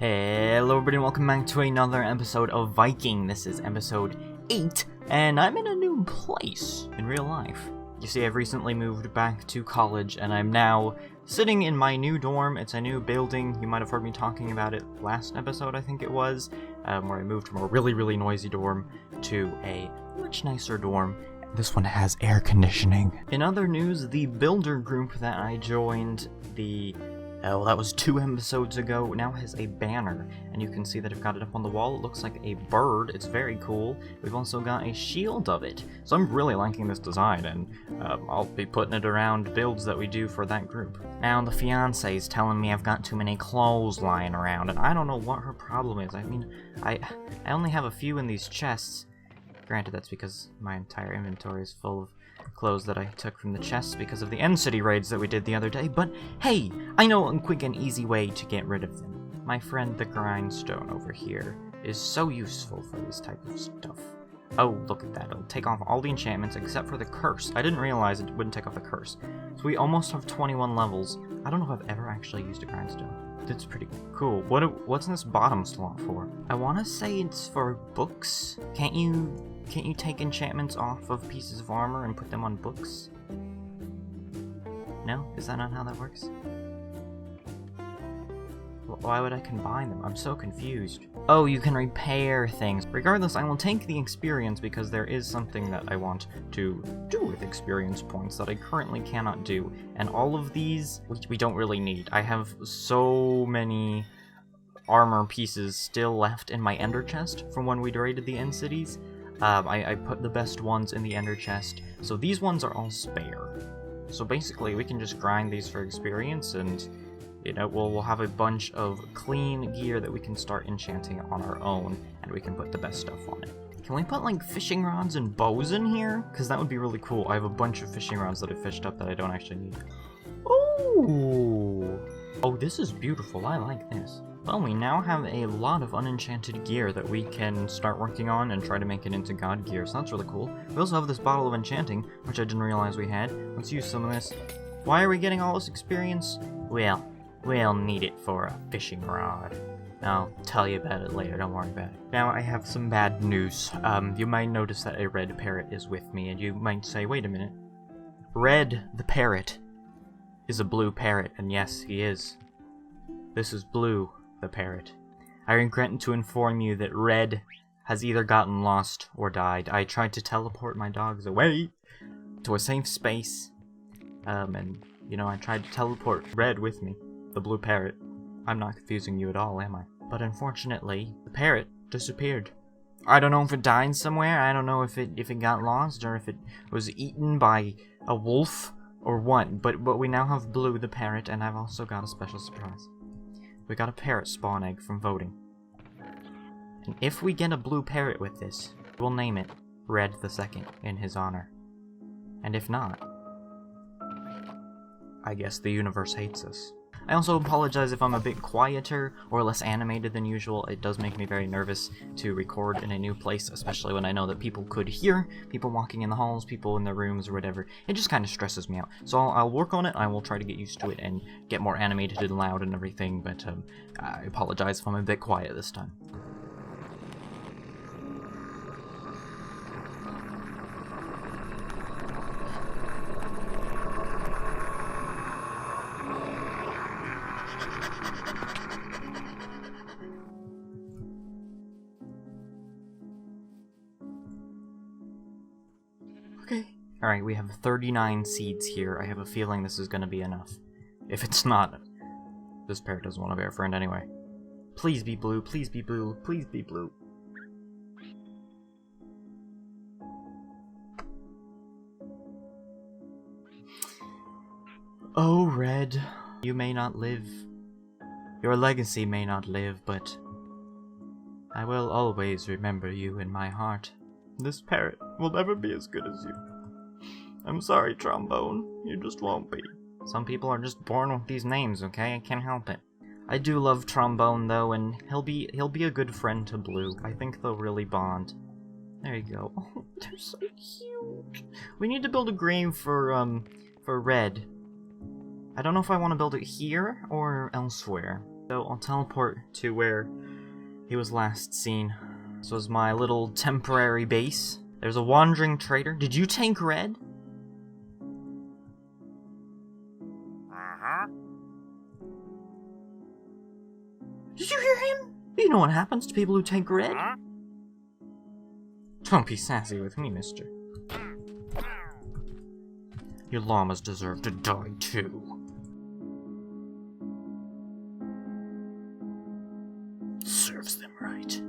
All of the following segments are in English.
Hello everybody and welcome back to another episode of Viking. This is episode 8, and I'm in a new place in real life. You see, I've recently moved back to college, and I'm now sitting in my new dorm. It's a new building. You might have heard me talking about it last episode, I think it was, where I moved from a really noisy dorm to a much nicer dorm. This one has air conditioning. In other news, the builder group that I joined, that was 2 episodes ago, now has a banner, and you can see that I've got it up on the wall. It looks like a bird. It's very cool. We've also got a shield of it, so I'm really liking this design, and I'll be putting it around builds that we do for that group. Now, the fiancé is telling me I've got too many clothes lying around, and I don't know what her problem is. I mean, I only have a few in these chests. Granted, that's because my entire inventory is full of clothes that I took from the chests because of the end city raids that we did the other day, but hey, I know a quick and easy way to get rid of them. My friend the grindstone over here is so useful for this type of stuff. Oh, look at that. It'll take off all the enchantments except for the curse. I didn't realize it wouldn't take off the curse. So we almost have 21 levels. I don't know if I've ever actually used a grindstone. That's pretty cool. What's in this bottom slot for? I want to say it's for books. Can't you take enchantments off of pieces of armor and put them on books? No? Is that not how that works? Why would I combine them? I'm so confused. Oh, you can repair things. Regardless, I will take the experience because there is something that I want to do with experience points that I currently cannot do. And all of these, we don't really need. I have so many armor pieces still left in my ender chest from when we raided the end cities. I put the best ones in the ender chest, so these ones are all spare. So basically, we can just grind these for experience, and you know, we'll have a bunch of clean gear that we can start enchanting on our own, and we can put the best stuff on it. Can we put, like, fishing rods and bows in here? Because that would be really cool. I have a bunch of fishing rods that I fished up that I don't actually need. Ooh! Oh, this is beautiful. I like this. Well, we now have a lot of unenchanted gear that we can start working on and try to make it into god gear, so that's really cool. We also have this bottle of enchanting, which I didn't realize we had. Let's use some of this. Why are we getting all this experience? Well, we'll need it for a fishing rod. I'll tell you about it later, don't worry about it. Now, I have some bad news. You might notice that a red parrot is with me, and you might say, wait a minute. Red, the parrot, is a blue parrot, and yes, he is. This is Blue, the parrot. I regret to inform you that Red has either gotten lost or died. I tried to teleport my dogs away to a safe space, and, you know, I tried to teleport Red with me, the blue parrot. I'm not confusing you at all, am I? But unfortunately, the parrot disappeared. I don't know if it died somewhere. I don't know if it got lost or if it was eaten by a wolf or what. But we now have Blue, the parrot, and I've also got a special surprise. We got a parrot spawn egg from voting. And if we get a blue parrot with this, we'll name it Red the Second in his honor. And if not, I guess the universe hates us. I also apologize if I'm a bit quieter or less animated than usual. It does make me very nervous to record in a new place, especially when I know that people could hear, people walking in the halls, people in their rooms or whatever. It just kind of stresses me out. So I'll work on it. I will try to get used to it and get more animated and loud and everything, but I apologize if I'm a bit quiet this time. Alright, we have 39 seeds here. I have a feeling this is gonna be enough. If it's not, this parrot doesn't want to be our friend anyway. Please be blue, please be blue, please be blue. Oh, Red, you may not live. Your legacy may not live, but I will always remember you in my heart. This parrot will never be as good as you. I'm sorry, Trombone. You just won't be. Some people are just born with these names, okay? I can't help it. I do love Trombone, though, and he'll be a good friend to Blue. I think they'll really bond. There you go. Oh, they're so cute. We need to build a grave for Red. I don't know if I want to build it here or elsewhere. So I'll teleport to where he was last seen. This was my little temporary base. There's a wandering trader. Did you tank red? Did you hear him? You know what happens to people who tank red? Don't be sassy with me, mister. Your llamas deserve to die too. Serves them right.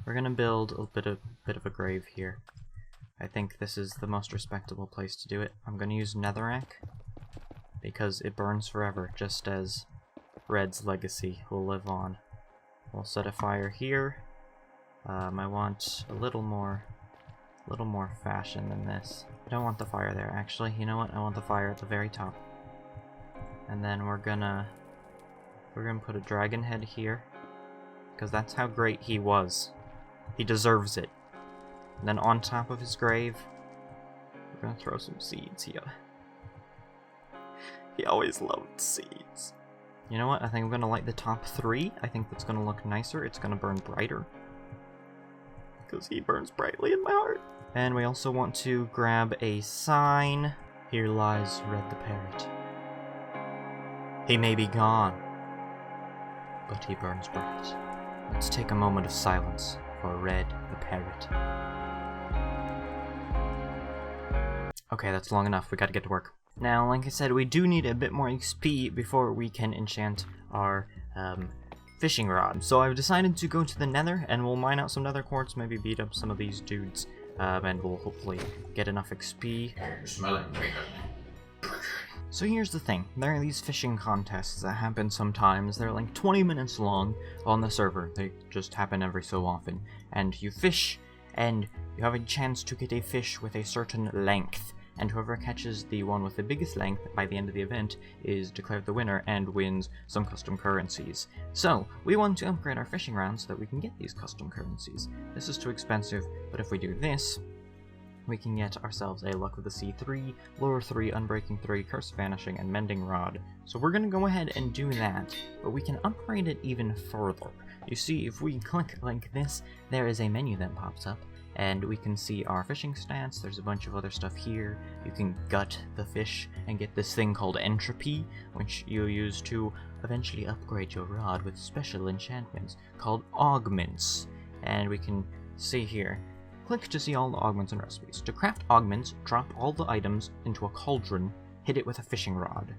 We're gonna build a bit of a grave here. I think this is the most respectable place to do it. I'm gonna use netherrack because it burns forever, just as Red's legacy will live on. We'll set a fire here. I want a little more fashion than this. I don't want the fire there, actually. You know what? I want the fire at the very top. And then we're gonna put a dragon head here, because that's how great he was. He deserves it. And then on top of his grave, we're gonna throw some seeds here. He always loved seeds. You know what? I think I'm gonna light the top 3. I think that's gonna look nicer. It's gonna burn brighter, because he burns brightly in my heart. And we also want to grab a sign. Here lies Red the Parrot. He may be gone, but he burns bright. Let's take a moment of silence for Red the Parrot. Okay, that's long enough. We gotta get to work. Now, like I said, we do need a bit more XP before we can enchant our fishing rod. So I've decided to go to the nether, and we'll mine out some nether quartz, maybe beat up some of these dudes, and we'll hopefully get enough XP. So here's the thing, there are these fishing contests that happen sometimes. They're like 20 minutes long on the server. They just happen every so often. And you fish, and you have a chance to get a fish with a certain length. And whoever catches the one with the biggest length by the end of the event is declared the winner and wins some custom currencies. So, we want to upgrade our fishing round so that we can get these custom currencies. This is too expensive, but if we do this, we can get ourselves a Luck of the Sea 3, Lure 3, Unbreaking 3, Curse Vanishing, and Mending Rod. So we're going to go ahead and do that, but we can upgrade it even further. You see, if we click like this, there is a menu that pops up, and we can see our fishing stats. There's a bunch of other stuff here. You can gut the fish and get this thing called entropy, which you use to eventually upgrade your rod with special enchantments called augments. And we can see here, click to see all the augments and recipes. To craft augments, drop all the items into a cauldron, hit it with a fishing rod.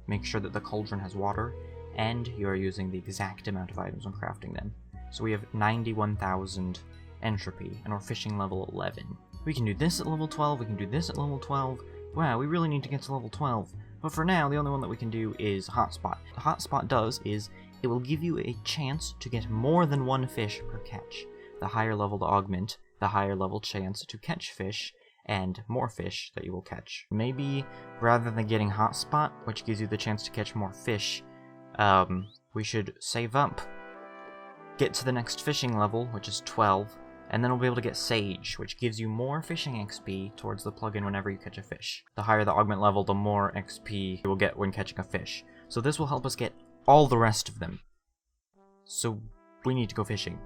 Make sure that the cauldron has water, and you are using the exact amount of items when crafting them. So we have 91,000 entropy, and we're fishing level 11. We can do this at level 12, we can do this at level 12. Wow, we really need to get to level 12. But for now, the only one that we can do is Hotspot. What Hotspot does is, it will give you a chance to get more than one fish per catch. The higher level the augment, the higher level chance to catch fish, and more fish that you will catch. Maybe, rather than getting Hotspot, which gives you the chance to catch more fish, we should save up, get to the next fishing level, which is 12, and then we'll be able to get Sage, which gives you more fishing XP towards the plugin whenever you catch a fish. The higher the augment level, the more XP you will get when catching a fish. So this will help us get all the rest of them. So we need to go fishing.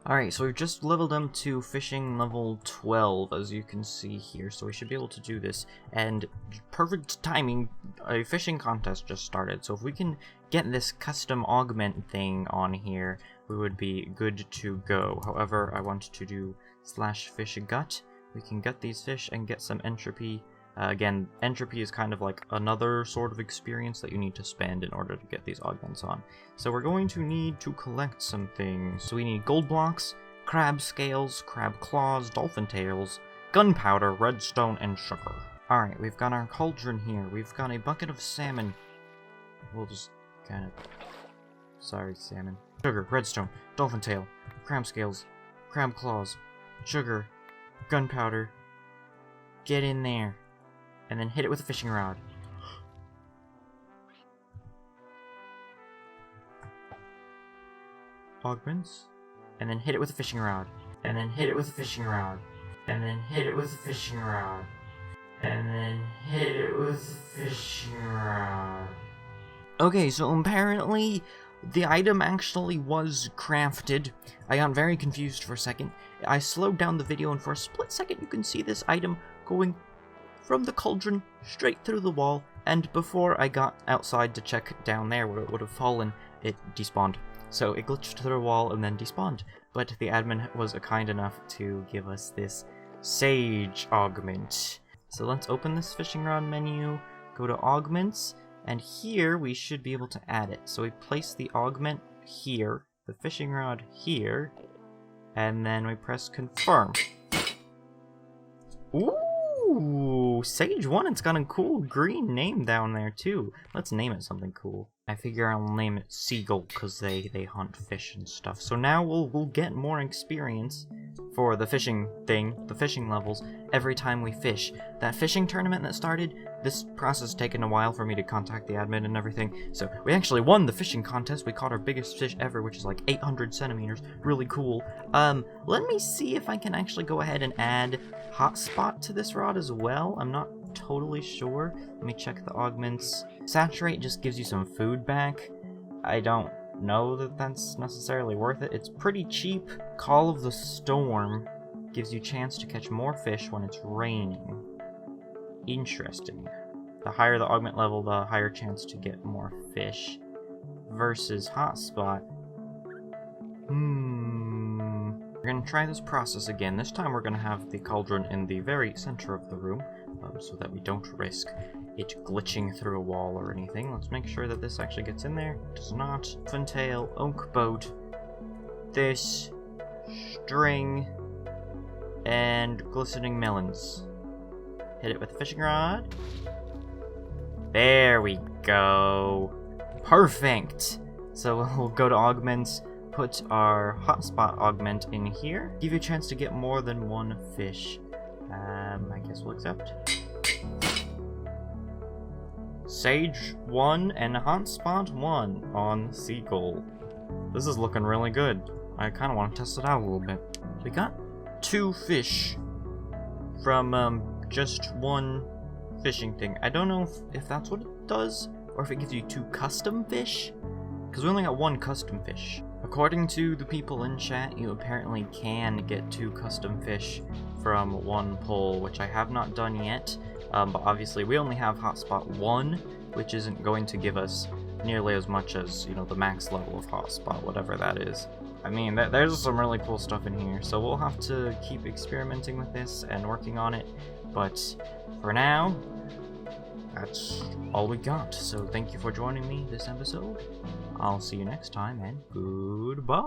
Alright, so we've just leveled up to fishing level 12, as you can see here, so we should be able to do this. And perfect timing, a fishing contest just started, so if we can get this custom augment thing on here, we would be good to go. However, I want to do /fish gut. We can gut these fish and get some entropy. Again, entropy is kind of like another sort of experience that you need to spend in order to get these augments on. So we're going to need to collect some things. So we need gold blocks, crab scales, crab claws, dolphin tails, gunpowder, redstone, and sugar. Alright, we've got our cauldron here. We've got a bucket of salmon. We'll just kind of... Sorry, salmon. Sugar, redstone, dolphin tail, crab scales, crab claws, sugar, gunpowder. Get in there. And then hit it with a fishing rod. Augments. And then hit it with a fishing rod. And then hit it with a fishing rod. And then hit it with a fishing rod. And then hit it with a fishing rod. Okay, so apparently the item actually was crafted. I got very confused for a second. I slowed down the video and for a split second you can see this item going from the cauldron straight through the wall, and before I got outside to check down there where it would have fallen, it despawned. So it glitched through the wall and then despawned. But the admin was kind enough to give us this sage augment. So let's open this fishing rod menu, go to augments, and here we should be able to add it. So we place the augment here, the fishing rod here, and then we press confirm. Ooh, Sage 1, it's got a cool green name down there too. Let's name it something cool. I figure I'll name it Seagull, because they hunt fish and stuff. So now we'll get more experience for the fishing thing, the fishing levels, every time we fish. That fishing tournament that started, this process taken a while for me to contact the admin and everything. So we actually won the fishing contest. We caught our biggest fish ever, which is like 800 centimeters. Really cool. Let me see if I can actually go ahead and add hotspot to this rod as well. I'm not totally sure. Let me check the augments. Saturate just gives you some food back. I don't know that that's necessarily worth it. It's pretty cheap. Call of the Storm gives you a chance to catch more fish when it's raining. Interesting. The higher the augment level, the higher chance to get more fish. Versus hotspot. We're gonna try this process again. This time we're gonna have the cauldron in the very center of the room, so that we don't risk it glitching through a wall or anything. Let's make sure that this actually gets in there. It does not. Fintail, oak boat, this, string, and glistening melons. Hit it with a fishing rod. There we go. Perfect! So we'll go to augments, put our hotspot augment in here. Give you a chance to get more than one fish. I guess we'll accept. Sage 1 and hotspot 1 on Seagull. This is looking really good. I kind of want to test it out a little bit. We got 2 fish from just one fishing thing. I don't know if that's what it does, or if it gives you 2 custom fish, because we only got 1 custom fish. According to the people in chat, you apparently can get 2 custom fish from 1 pull, which I have not done yet. But obviously we only have hotspot 1, which isn't going to give us nearly as much as, you know, the max level of hotspot, whatever that is. I mean, there's some really cool stuff in here, so we'll have to keep experimenting with this and working on it. But for now, that's all we got. So thank you for joining me this episode. I'll see you next time, and goodbye!